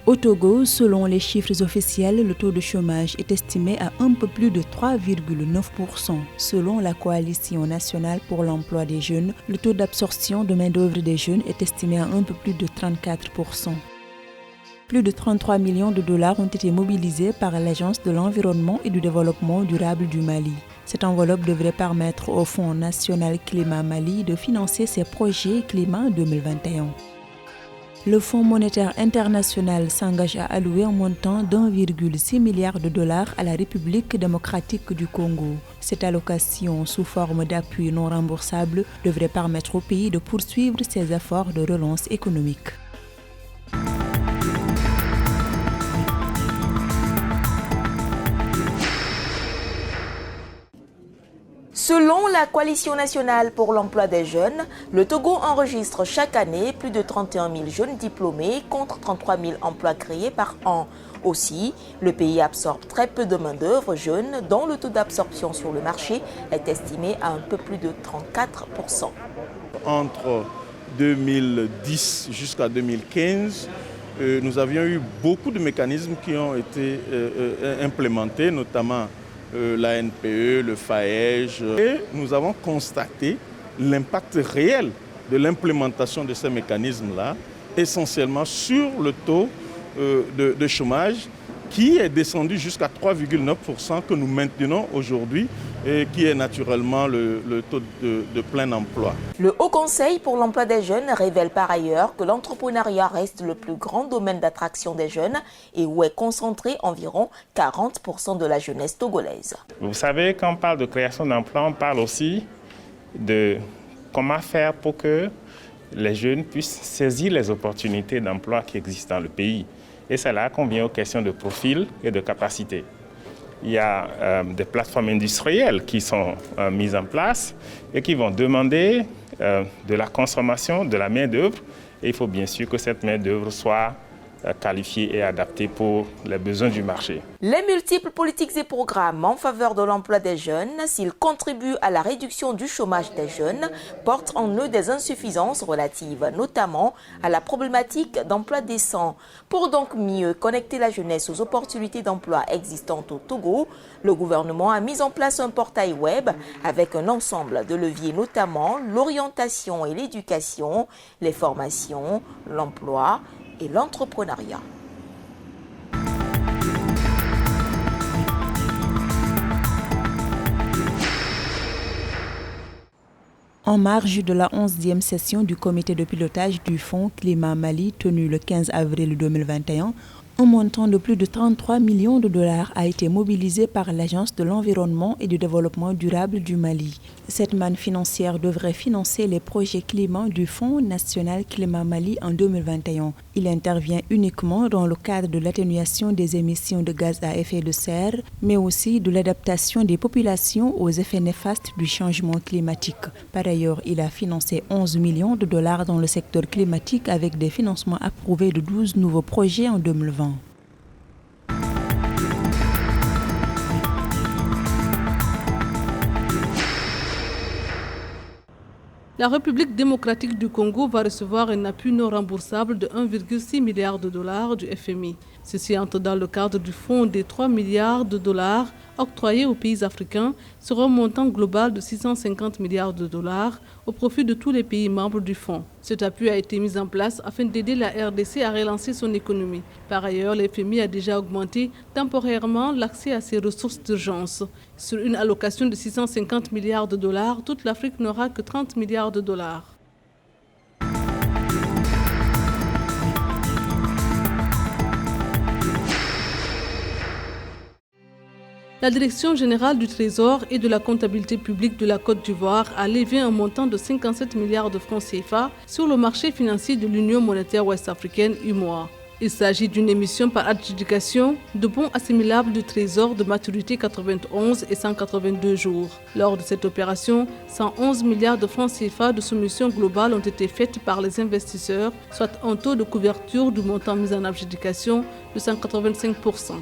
Au Togo, selon les chiffres officiels, le taux de chômage est estimé à un peu plus de 3,9%. Selon la Coalition nationale pour l'emploi des jeunes, le taux d'absorption de main-d'œuvre des jeunes est estimé à un peu plus de 34%. Plus de 33 millions de dollars ont été mobilisés par l'Agence de l'environnement et du développement durable du Mali. Cette enveloppe devrait permettre au Fonds national Climat Mali de financer ses projets climat 2021. Le Fonds monétaire international s'engage à allouer un montant d'1,6 milliard de dollars à la République démocratique du Congo. Cette allocation, sous forme d'appui non remboursable, devrait permettre au pays de poursuivre ses efforts de relance économique. Selon la Coalition nationale pour l'emploi des jeunes, le Togo enregistre chaque année plus de 31 000 jeunes diplômés contre 33 000 emplois créés par an. Aussi, le pays absorbe très peu de main-d'œuvre jeune, dont le taux d'absorption sur le marché est estimé à un peu plus de 34%. Entre 2010 jusqu'à 2015, nous avions eu beaucoup de mécanismes qui ont été implémentés, notamment la NPE, le FAEJ. Et nous avons constaté l'impact réel de l'implémentation de ces mécanismes-là, essentiellement sur le taux de chômage qui est descendu jusqu'à 3,9% que nous maintenons aujourd'hui et qui est naturellement le taux de plein emploi. Le Haut Conseil pour l'emploi des jeunes révèle par ailleurs que l'entrepreneuriat reste le plus grand domaine d'attraction des jeunes et où est concentré environ 40% de la jeunesse togolaise. Vous savez, quand on parle de création d'emplois, on parle aussi de comment faire pour que les jeunes puissent saisir les opportunités d'emploi qui existent dans le pays. Et c'est là qu'on vient aux questions de profil et de capacité. Il y a des plateformes industrielles qui sont mises en place et qui vont demander de la consommation, de la main-d'œuvre. Et il faut bien sûr que cette main-d'œuvre soit qualifiée et adaptée pour les besoins du marché. Les multiples politiques et programmes en faveur de l'emploi des jeunes, s'ils contribuent à la réduction du chômage des jeunes, portent en eux des insuffisances relatives, notamment à la problématique d'emploi décent. Pour donc mieux connecter la jeunesse aux opportunités d'emploi existantes au Togo, le gouvernement a mis en place un portail web avec un ensemble de leviers, notamment l'orientation et l'éducation, les formations, l'emploi et l'entrepreneuriat. En marge de la 11e session du comité de pilotage du Fonds Climat Mali tenue le 15 avril 2021, un montant de plus de 33 millions de dollars a été mobilisé par l'Agence de l'environnement et du développement durable du Mali. Cette manne financière devrait financer les projets climat du Fonds national Climat Mali en 2021. Il intervient uniquement dans le cadre de l'atténuation des émissions de gaz à effet de serre, mais aussi de l'adaptation des populations aux effets néfastes du changement climatique. Par ailleurs, il a financé 11 millions de dollars dans le secteur climatique avec des financements approuvés de 12 nouveaux projets en 2020. La République démocratique du Congo va recevoir un appui non remboursable de 1,6 milliard de dollars du FMI. Ceci entre dans le cadre du fonds des 3 milliards de dollars octroyés aux pays africains sur un montant global de 650 milliards de dollars au profit de tous les pays membres du fonds. Cet appui a été mis en place afin d'aider la RDC à relancer son économie. Par ailleurs, le FMI a déjà augmenté temporairement l'accès à ses ressources d'urgence. Sur une allocation de 650 milliards de dollars, toute l'Afrique n'aura que 30 milliards de dollars. La Direction générale du Trésor et de la comptabilité publique de la Côte d'Ivoire a levé un montant de 57 milliards de francs CFA sur le marché financier de l'Union monétaire ouest-africaine UMOA. Il s'agit d'une émission par adjudication de bons assimilables du Trésor de maturité 91 et 182 jours. Lors de cette opération, 111 milliards de francs CFA de soumission globale ont été faites par les investisseurs, soit un taux de couverture du montant mis en adjudication de 185%.